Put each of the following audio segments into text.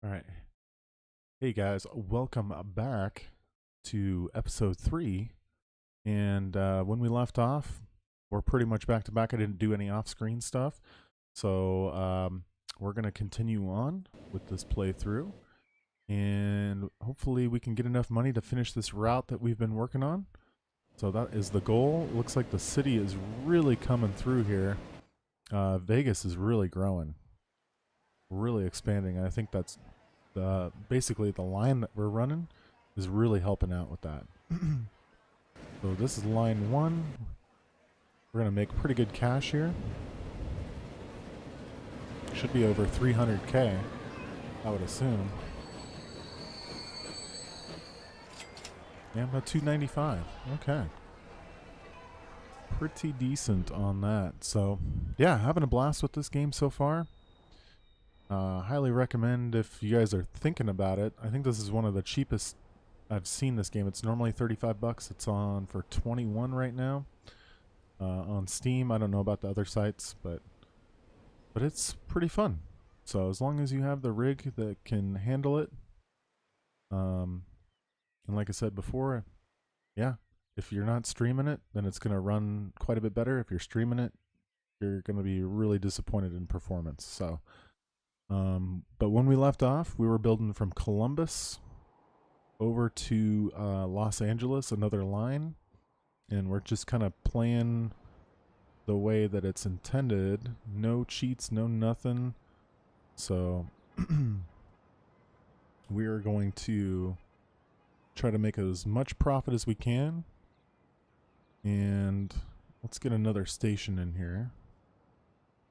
All right. Hey guys, welcome back to episode 3. And when we left off, we're pretty much back to back. I didn't do any off screen stuff. So we're going to continue on with this playthrough. And hopefully we can get enough money to finish this route that we've been working on. So that is the goal. Looks like the city is really coming through here. Vegas is really growing, really expanding. I think that's basically the line that we're running is really helping out with that. So this is line 1. We're going to make pretty good cash here. Should be over 300k, I would assume. Yeah, about 295. Okay. Pretty decent on that. So, yeah, having a blast with this game so far. Highly recommend if you guys are thinking about it. I think this is one of the cheapest I've seen this game. It's normally 35 bucks. It's on for 21 right now on Steam. I don't know about the other sites, but it's pretty fun. So as long as you have the rig that can handle it, and like I said before, yeah, if you're not streaming it, then it's going to run quite a bit better. If you're streaming it, you're going to be really disappointed in performance. So. But when we left off, we were building from Columbus over to Los Angeles, another line, and we're just kind of playing the way that it's intended. No cheats, no nothing. So we are going to try to make as much profit as we can. And let's get another station in here.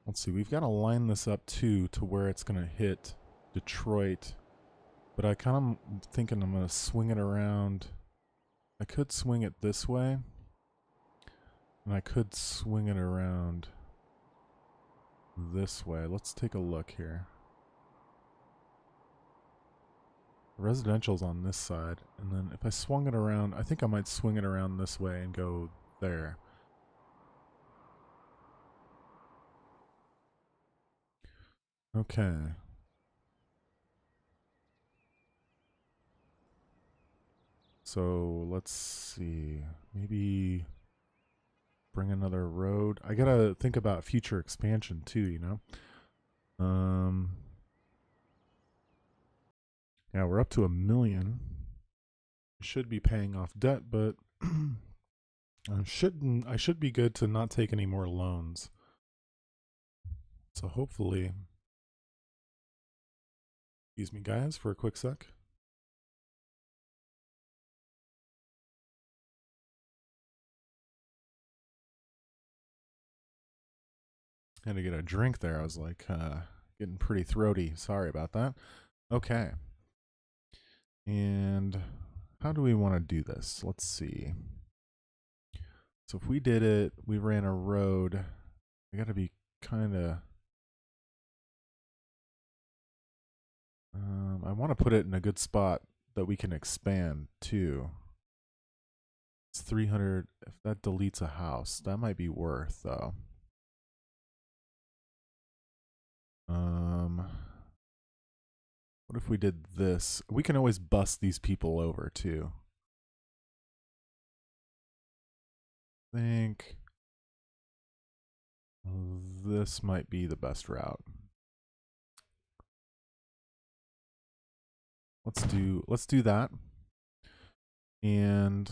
Let's see, we've got to line this up too to where it's going to hit Detroit. But I kind of thinking I'm going to swing it around. I could swing it this way. And I could swing it around this way. Let's take a look here. Residential's on this side. And then if I swung it around, I think I might swing it around this way and go there. Okay. So let's see. Maybe bring another road. I gotta think about future expansion too, you know? Yeah, we're up to 1 million. Should be paying off debt, but I should be good to not take any more loans. So hopefully, excuse me guys for a quick sec. Had to get a drink there. I was like getting pretty throaty. Sorry about that. Okay. And how do we want to do this? Let's see. So if we did it, we ran a road. I got to be kind of... I want to put it in a good spot that we can expand too. It's 300. If that deletes a house, that might be worth though. What if we did this? We can always bust these people over too. I think this might be the best route. Let's do that. And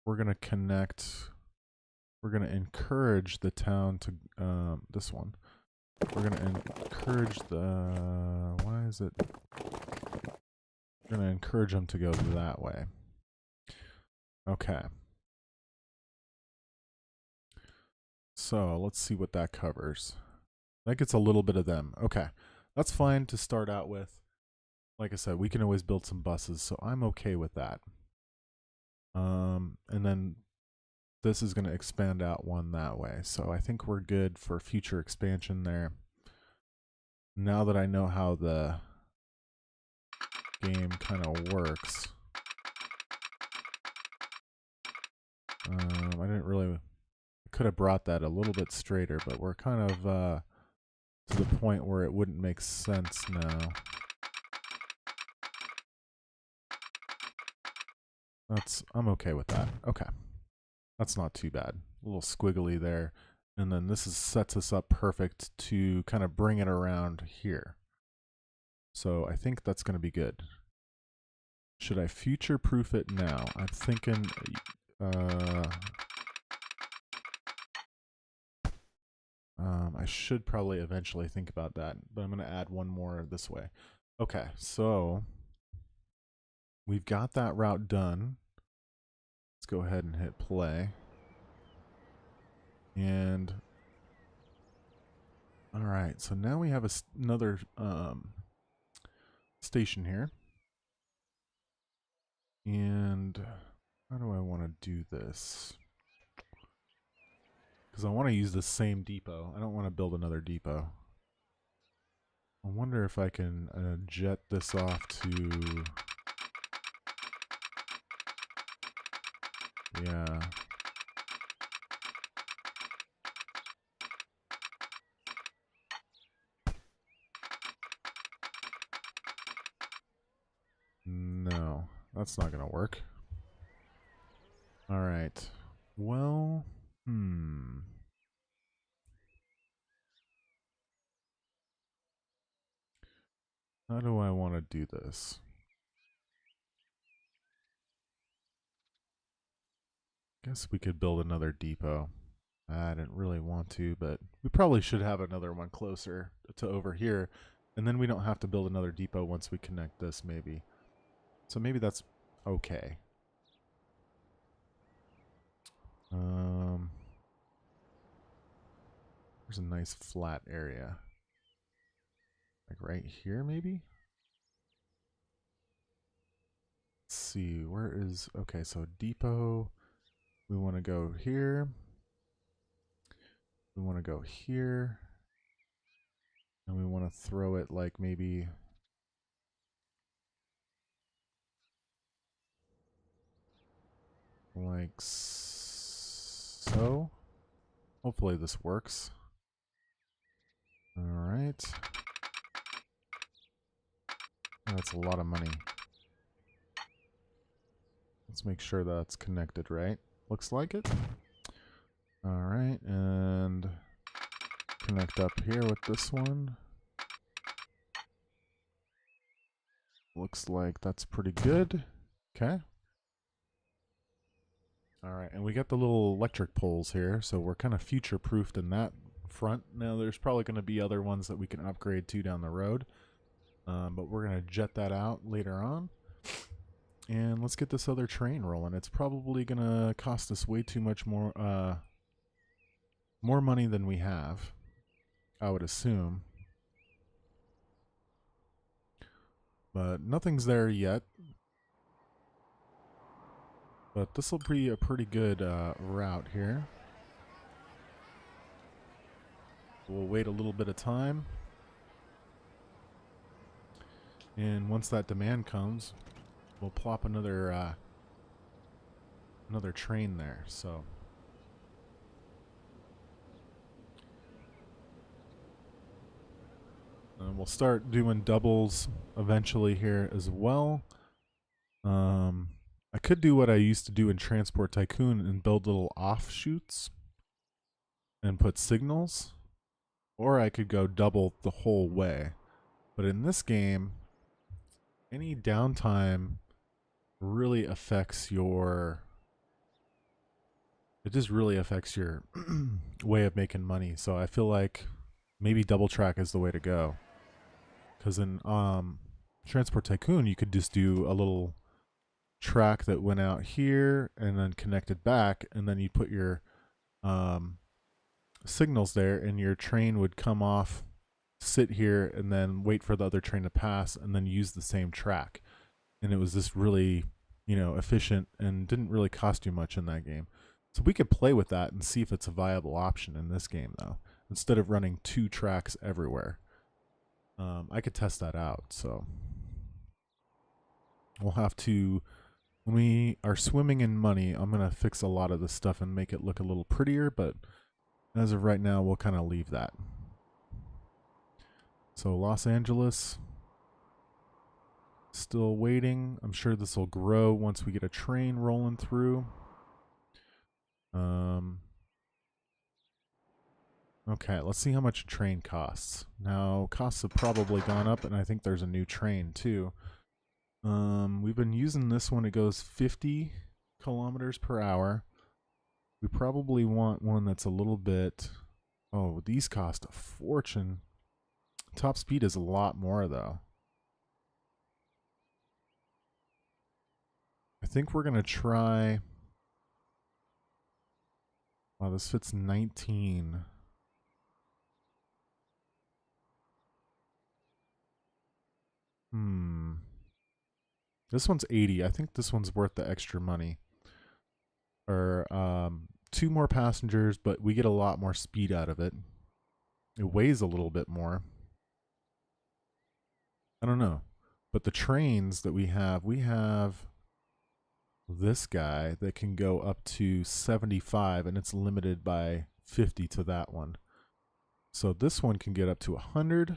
we're going to connect, we're going to encourage the town to this one. We're going to encourage the, why is it? We're going to encourage them to go that way. Okay. So let's see what that covers. That gets a little bit of them. Okay. That's fine to start out with. Like I said, we can always build some buses, so I'm okay with that. And then this is going to expand out one that way. So I think we're good for future expansion there. Now that I know how the game kind of works. I didn't really... I could have brought that a little bit straighter, but we're kind of to the point where it wouldn't make sense now. I'm okay with that. Okay. That's not too bad. A little squiggly there. And then this sets us up perfect to kind of bring it around here. So I think that's going to be good. Should I future-proof it now? I'm thinking... I should probably eventually think about that, but I'm going to add one more this way. Okay, so we've got that route done. Let's go ahead and hit play. And all right, so now we have another station here. And how do I want to do this? Because I want to use the same depot. I don't want to build another depot. I wonder if I can jet this off to... Yeah. No, that's not going to work. All right. Well, how do I want to do this? Guess we could build another depot. I didn't really want to, but we probably should have another one closer to over here. And then we don't have to build another depot once we connect this, maybe. So maybe that's okay. There's a nice flat area. Like right here, maybe? Let's see, where is... Okay, so depot. We want to go here. We want to go here. And we want to throw it like maybe... like so. Hopefully this works. All right. Oh, that's a lot of money. Let's make sure that's connected right. Looks like it. All right, and connect up here with this one. Looks like that's pretty good. Okay. All right, and we got the little electric poles here, so we're kind of future-proofed in that front. Now, there's probably going to be other ones that we can upgrade to down the road, but we're going to jet that out later on. And let's get this other train rolling. It's probably going to cost us way too much more money than we have, I would assume. But nothing's there yet. But this will be a pretty good route here. We'll wait a little bit of time. And once that demand comes, we'll plop another train there. So we'll start doing doubles eventually here as well. I could do what I used to do in Transport Tycoon and build little offshoots and put signals, or I could go double the whole way. But in this game, any downtime really affects your... It just really affects your way of making money. So I feel like maybe double track is the way to go. Because in Transport Tycoon, you could just do a little track that went out here and then connected back, and then you put your signals there, and your train would come off, sit here, and then wait for the other train to pass, and then use the same track. And it was just really, efficient and didn't really cost you much in that game. So we could play with that and see if it's a viable option in this game, though, instead of running 2 tracks everywhere. I could test that out, so we'll have to... When we are swimming in money, I'm going to fix a lot of this stuff and make it look a little prettier, but as of right now, we'll kind of leave that. So Los Angeles, still waiting. I'm sure this will grow once we get a train rolling through. Okay, let's see how much a train costs. Now, costs have probably gone up, and I think there's a new train too. We've been using this one. It goes 50 kilometers per hour. We probably want one that's a little bit... Oh, these cost a fortune. Top speed is a lot more, though. I think we're going to try... Wow, this fits 19. This one's 80. I think this one's worth the extra money. Or 2 more passengers, but we get a lot more speed out of it. It weighs a little bit more. I don't know. But the trains that we have this guy that can go up to 75, and it's limited by 50 to that one. So this one can get up to 100.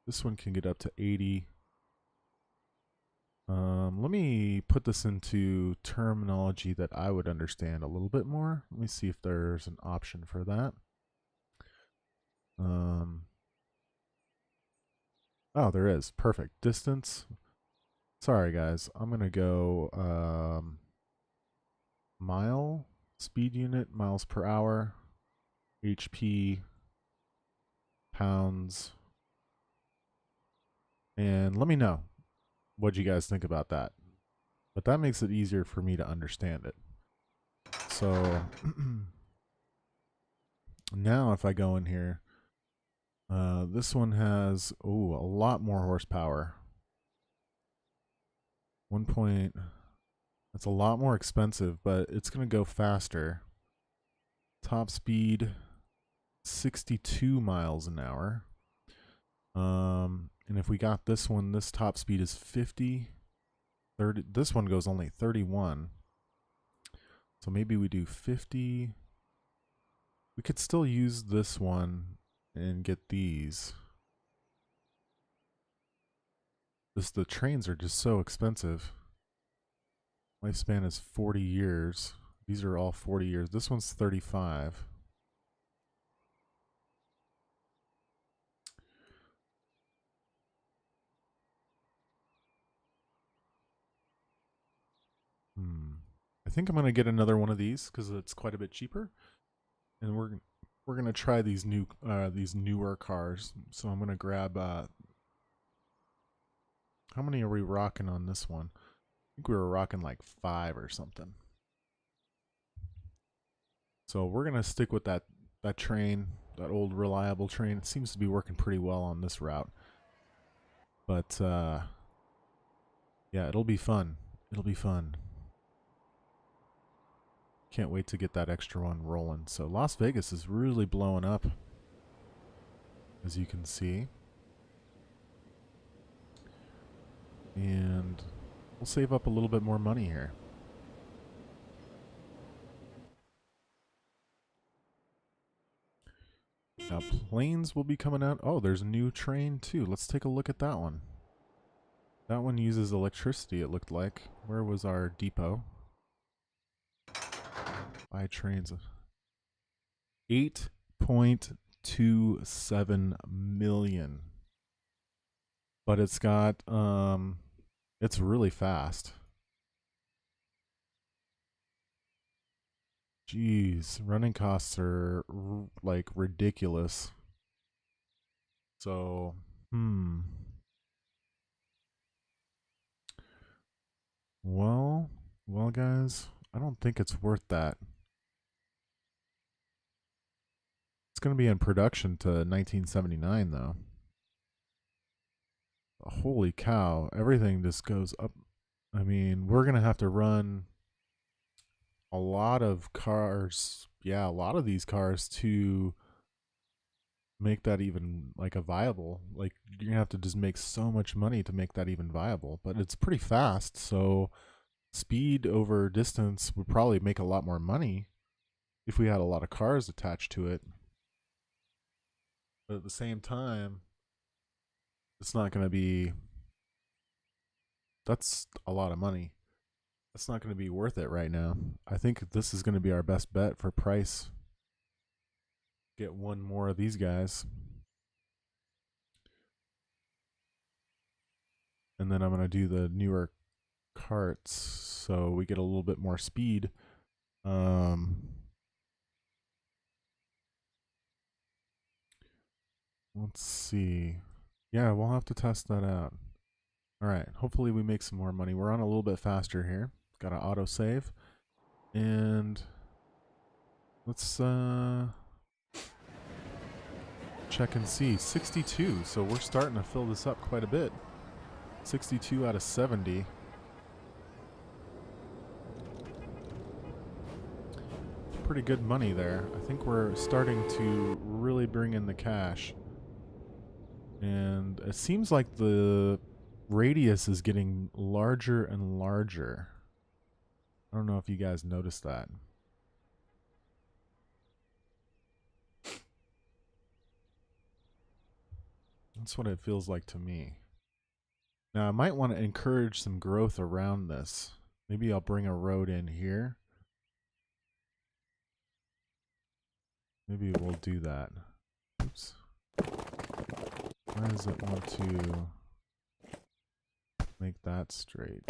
This one can get up to 80. Let me put this into terminology that I would understand a little bit more. Let me see if there's an option for that. Oh, there is. Perfect. Distance. Sorry, guys. I'm going to go mile, speed unit, miles per hour, HP, pounds. And let me know what you guys think about that. But that makes it easier for me to understand it. So now if I go in here, this one has, a lot more horsepower. That's a lot more expensive, but it's going to go faster. Top speed, 62 miles an hour. And if we got this one, this top speed is 50. 30. This one goes only 31. So maybe we do 50. We could still use this one and get these. The trains are just so expensive. Lifespan is 40 years. These are all 40 years. This one's 35. I think I'm gonna get another one of these because it's quite a bit cheaper, and we're gonna try these newer cars. So I'm gonna grab. How many are we rocking on this one? I think we were rocking like 5 or something. So we're gonna stick with that train, that old reliable train. It seems to be working pretty well on this route. But yeah, it'll be fun. It'll be fun. Can't wait to get that extra one rolling. So Las Vegas is really blowing up, as you can see. And we'll save up a little bit more money here. Now planes will be coming out. Oh, there's a new train too. Let's take a look at that one. That one uses electricity, it looked like. Where was our depot? Buy trains. 8.27 million. But it's got it's really fast. Jeez, running costs are like ridiculous. So, well, guys, I don't think it's worth that. It's going to be in production to 1979, though. Holy cow, everything just goes up. I mean, we're going to have to run a lot of cars. Yeah, a lot of these cars to make that even like a viable. Like, you're going to have to just make so much money to make that even viable. But it's pretty fast, so speed over distance would probably make a lot more money if we had a lot of cars attached to it. But at the same time, It's not going to be, that's a lot of money. That's not going to be worth it right now. I think this is going to be our best bet for price. Get one more of these guys. And then I'm going to do the newer carts so we get a little bit more speed. Let's see. Yeah, we'll have to test that out. All right, hopefully we make some more money. We're on a little bit faster here. Got to auto save. And let's check and see. 62, so we're starting to fill this up quite a bit. 62 out of 70. Pretty good money there. I think we're starting to really bring in the cash. And it seems like the radius is getting larger and larger. I don't know if you guys noticed that. That's what it feels like to me. Now I might want to encourage some growth around this. Maybe I'll bring a road in here. Maybe we'll do that. Oops. Why does it want to make that straight?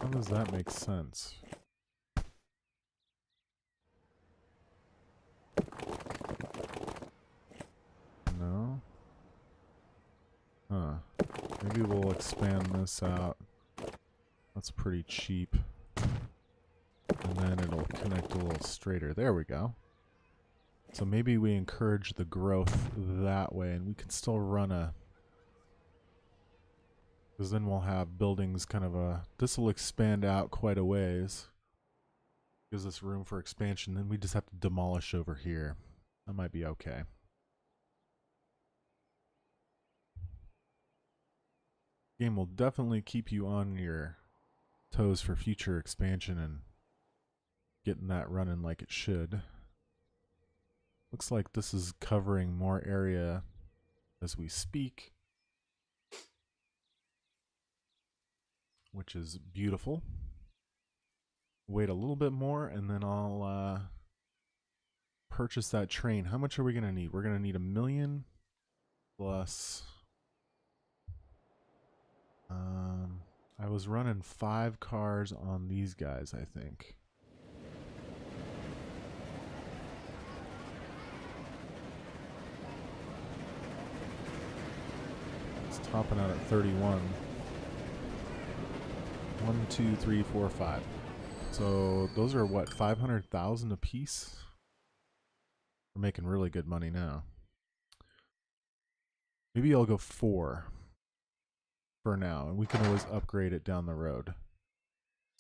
How does that make sense? No? Huh. Maybe we'll expand this out. That's pretty cheap. And then it'll connect a little straighter. There we go. So maybe we encourage the growth that way, and we can still run a... Because then we'll have buildings kind of a... This will expand out quite a ways. Gives us room for expansion. Then we just have to demolish over here. That might be okay. Game will definitely keep you on your toes for future expansion and getting that running like it should. Looks like this is covering more area as we speak, which is beautiful. Wait a little bit more and then I'll purchase that train. How much are we going to need? We're going to need 1 million plus... I was running 5 cars on these guys, I think. It's topping out at 31. 1, 2, 3, 4, 5. So those are what, 500,000 a piece? We're making really good money now. Maybe I'll go 4 for now, and we can always upgrade it down the road.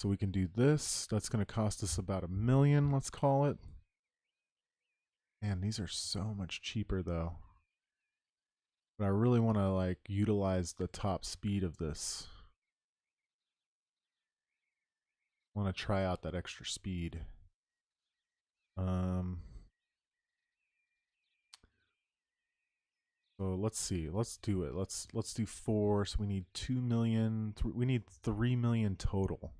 So we can do this. That's going to cost us about 1 million, let's call it. Man, these are so much cheaper though. But I really want to like utilize the top speed of this. I want to try out that extra speed. So let's see. Let's do it. Let's do 4. So we need 2 million. We need 3 million total.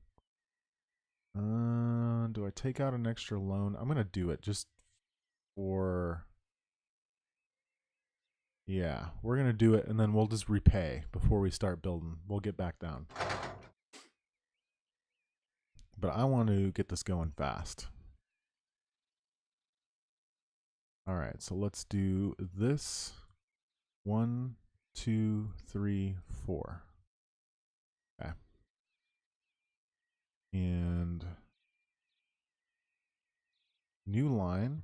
Do I take out an extra loan? I'm gonna do it just for... Yeah, we're gonna do it and then we'll just repay before we start building. We'll get back down. But I want to get this going fast. Alright, so let's do this. 1, 2, 3, 4. Okay. And new line.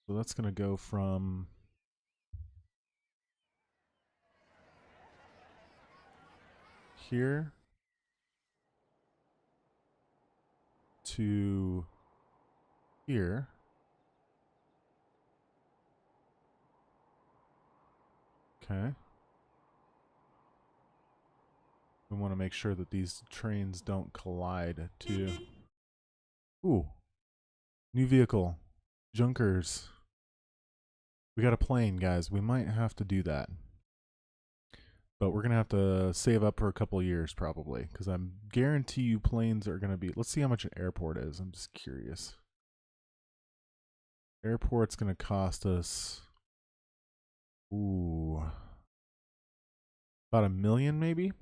So that's going to go from here to here. Okay. We want to make sure that these trains don't collide too. Ooh. New vehicle. Junkers. We got a plane, guys. We might have to do that. But we're going to have to save up for a couple years probably, because I guarantee you planes are going to be... Let's see how much an airport is. I'm just curious. Airport's going to cost us... Ooh. About $1 million maybe?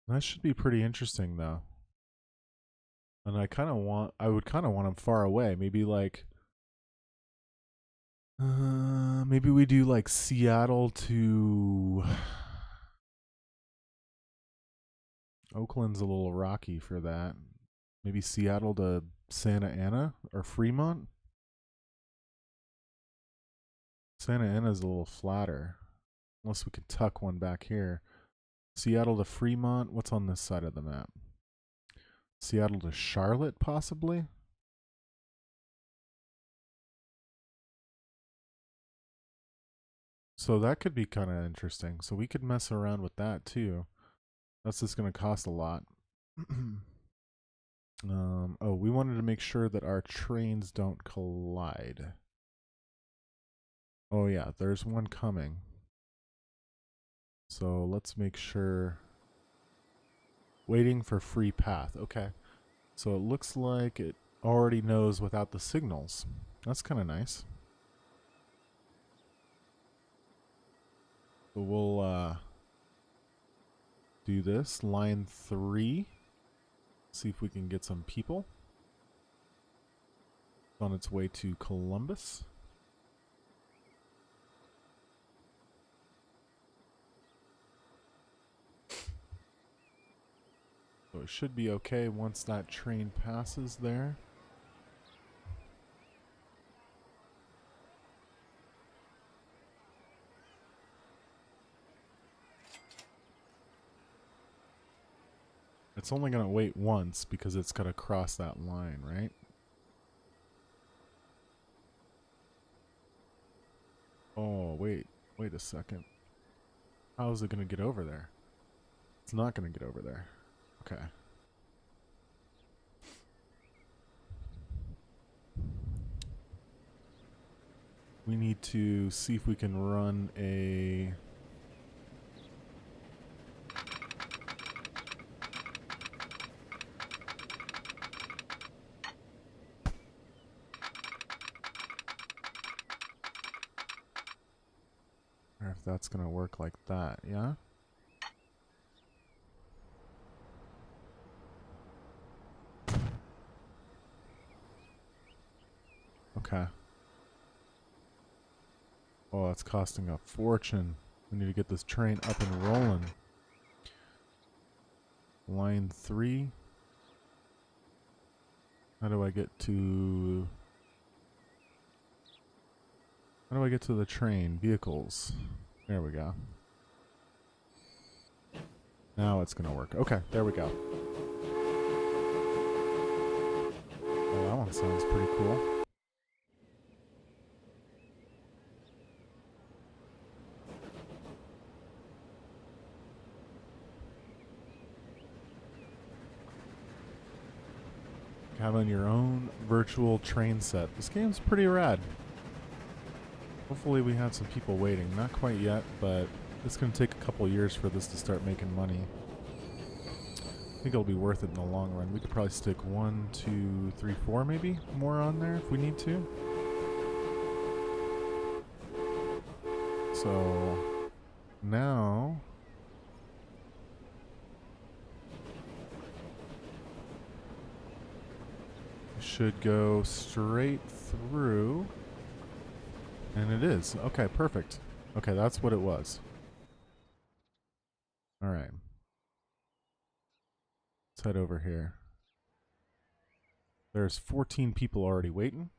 That should be pretty interesting though. And I would kind of want them far away. Maybe like... maybe we do like Seattle to... Oakland's a little rocky for that. Maybe Seattle to Santa Ana or Fremont? Santa Ana's a little flatter. Unless we could tuck one back here. Seattle to Fremont. What's on this side of the map? Seattle to Charlotte, possibly? So that could be kind of interesting. So we could mess around with that too. That's just going to cost a lot. Oh, we wanted to make sure that our trains don't collide. Oh yeah, there's one coming. So let's make sure. Waiting for free path. Okay. So it looks like it already knows without the signals. That's kind of nice. So we'll do this. Line 3. See if we can get some people. It's on its way to Columbus. So it should be okay once that train passes there. It's only going to wait once because it's got to cross that line, right? Oh, wait a second. How is it going to get over there? It's not going to get over there. Okay. We need to see if we can run a... Or if that's going to work like that, yeah? Okay. Oh, that's costing a fortune. We need to get this train up and rolling. Line 3. How do I get to... How do I get to the train? Vehicles. There we go. Now it's going to work. Okay, there we go. Oh, that one sounds pretty cool. Having your own virtual train set. This game's pretty rad. Hopefully we have some people waiting. Not quite yet, but it's going to take a couple years for this to start making money. I think it'll be worth it in the long run. We could probably stick 1, 2, 3, 4 maybe more on there if we need to. So now should go straight through. And it is. Okay, perfect. Okay, that's what it was. All right. Let's head over here. There's 14 people already waiting.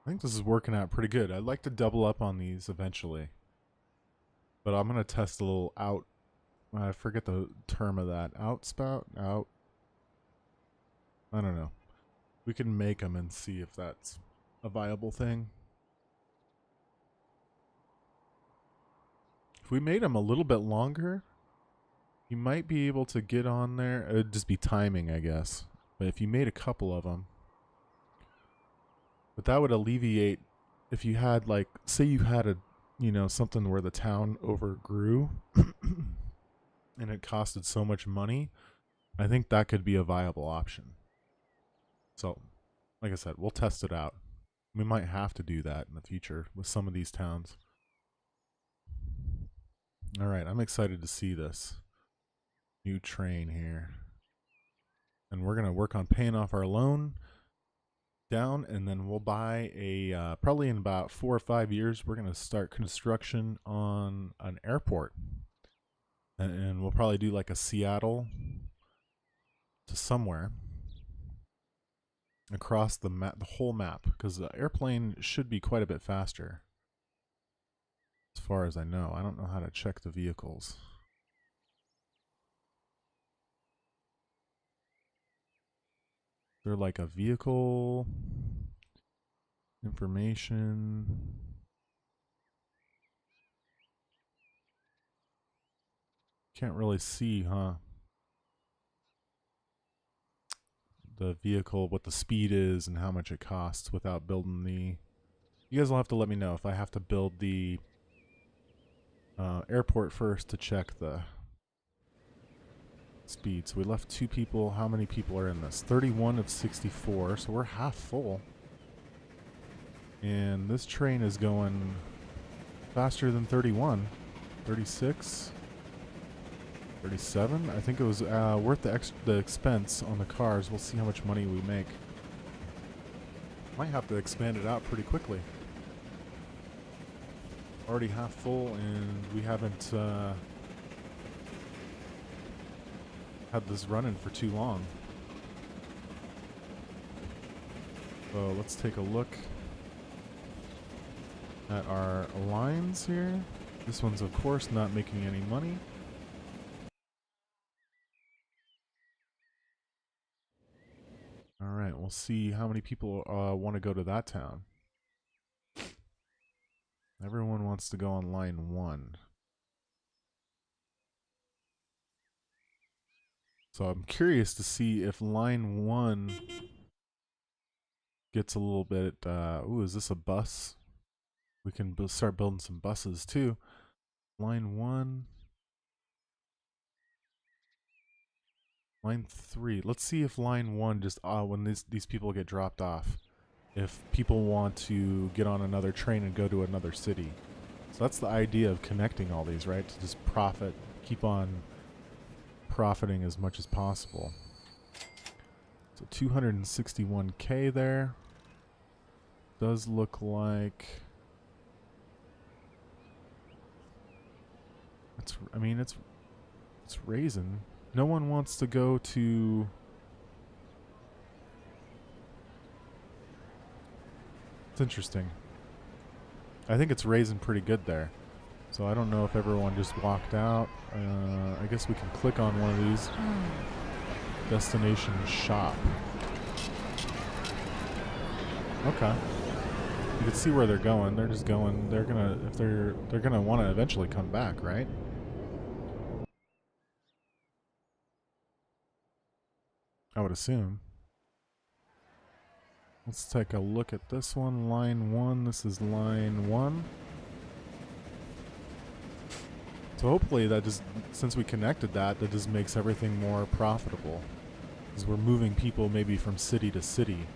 I think this is working out pretty good. I'd like to double up on these eventually. But I'm going to test a little out. I forget the term of that. Outspout? Out? I don't know. We can make them and see if that's a viable thing. If we made them a little bit longer, you might be able to get on there. It would just be timing, I guess. But if you made a couple of them, but that would alleviate if you had, like, say you had a, you know, something where the town overgrew and it costed so much money. I think that could be a viable option. So, like I said, we'll test it out. We might have to do that in the future with some of these towns. All right, I'm excited to see this new train here. And we're going to work on paying off our loan down, and then we'll buy a, probably in about 4 or 5 years, we're going to start construction on an airport. And we'll probably do like a Seattle to somewhere across the map, the whole map, because the airplane should be quite a bit faster. As far as I know, I don't know how to check the vehicles. They're like a vehicle information. Can't really see, huh? The vehicle, what the speed is and how much it costs without building the... You guys will have to let me know if I have to build the airport first to check the speed. So we left 2 people. How many people are in this? 31 of 64, so we're half full. And this train is going faster than 31. 36, 37. I think it was worth the expense on the cars. We'll see how much money we make. Might have to expand it out pretty quickly. Already half full, and we haven't had this running for too long. So let's take a look at our lines here. This one's of course not making any money. Alright, we'll see how many people want to go to that town. Everyone wants to go on line 1. So I'm curious to see if line 1 gets a little bit... ooh, is this a bus? We can start building some buses too. Line 1. Line 3. Let's see if line 1 just... when these people get dropped off. If people want to get on another train and go to another city. So that's the idea of connecting all these, right? To just profit, keep on profiting as much as possible. So 261K there. Does look like... I mean, it's raising. No one wants to go to... It's interesting. I think it's raising pretty good there. So I don't know if everyone just walked out. I guess we can click on one of these. Destination shop. Okay. You can see where they're going. They're just going. They're gonna, if they're gonna want to eventually come back, right? I would assume. Let's take a look at this one. Line 1. This is line 1. So hopefully that just, since we connected that just makes everything more profitable. Because we're moving people maybe from city to city.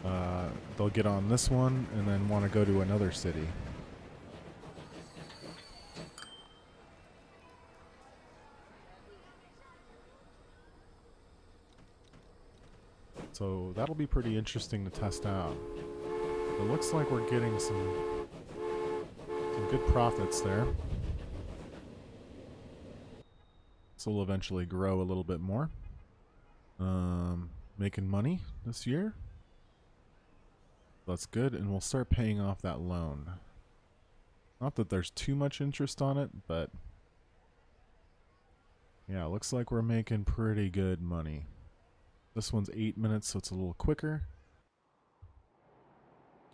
They'll get on this one and then want to go to another city. So that'll be pretty interesting to test out. It looks like we're getting some good profits there. This will eventually grow a little bit more. Making money this year. That's good, and we'll start paying off that loan. Not that there's too much interest on it, but yeah, it looks like we're making pretty good money. This one's 8 minutes, so it's a little quicker.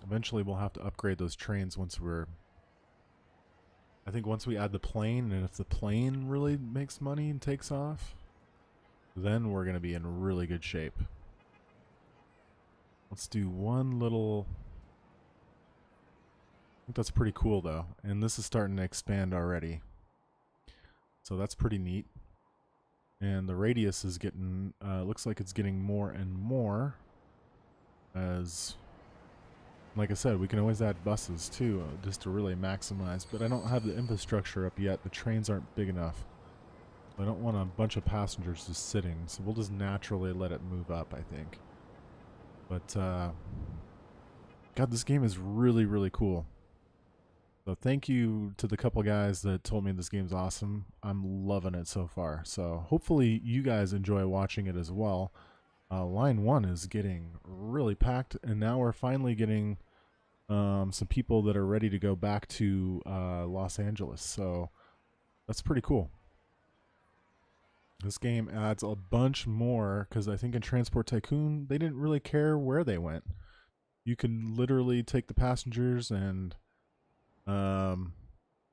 Eventually we'll have to upgrade those trains once we're I think once we add the plane, and if the plane really makes money and takes off, then we're going to be in really good shape. Let's do one little... I think that's pretty cool though. And this is starting to expand already. So that's pretty neat. And the radius is getting, looks like it's getting more and more as, like I said, we can always add buses too, just to really maximize. But I don't have the infrastructure up yet. The trains aren't big enough. I don't want a bunch of passengers just sitting, so we'll just naturally let it move up, I think. But, God, this game is really, really cool. So thank you to the couple guys that told me this game's awesome. I'm loving it so far. So hopefully you guys enjoy watching it as well. Line 1 is getting really packed, and now we're finally getting some people that are ready to go back to Los Angeles. So that's pretty cool. This game adds a bunch more, because I think in Transport Tycoon, they didn't really care where they went. You can literally take the passengers, and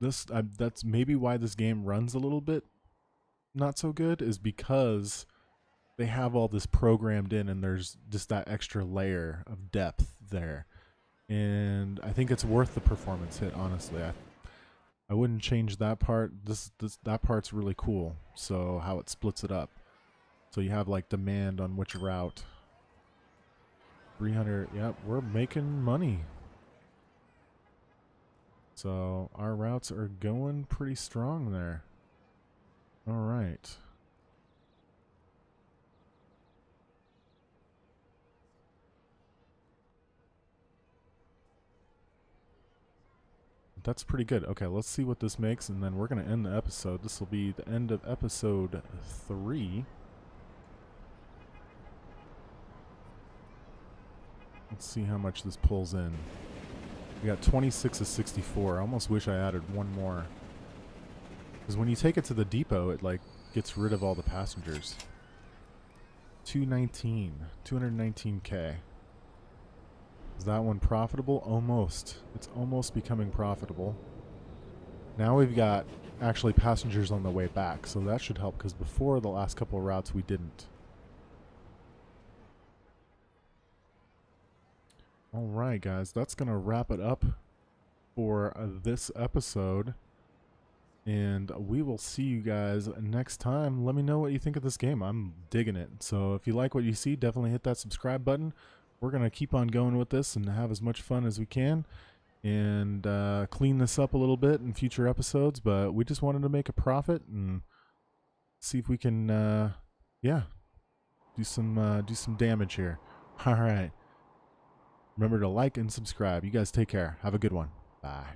that's maybe why this game runs a little bit not so good, is because they have all this programmed in, and there's just that extra layer of depth there. And I think it's worth the performance hit, honestly. I wouldn't change that part. That part's really cool. So how it splits it up. So you have like demand on which route. 300. Yep, we're making money. So our routes are going pretty strong there. All right. That's pretty good. Okay, let's see what this makes, and then we're going to end the episode. This will be the end of episode 3. Let's see how much this pulls in. We got 26 of 64. I almost wish I added one more. Because when you take it to the depot, it like gets rid of all the passengers. 219K. Is that one profitable? Almost. It's almost becoming profitable. Now we've got actually passengers on the way back, so that should help, because before the last couple of routes we didn't. Alright guys, that's going to wrap it up for this episode. And we will see you guys next time. Let me know what you think of this game. I'm digging it. So if you like what you see, definitely hit that subscribe button. We're going to keep on going with this and have as much fun as we can, and clean this up a little bit in future episodes, but we just wanted to make a profit and see if we can yeah, do some damage here. All right, remember to like and subscribe. You guys take care. Have a good one. Bye.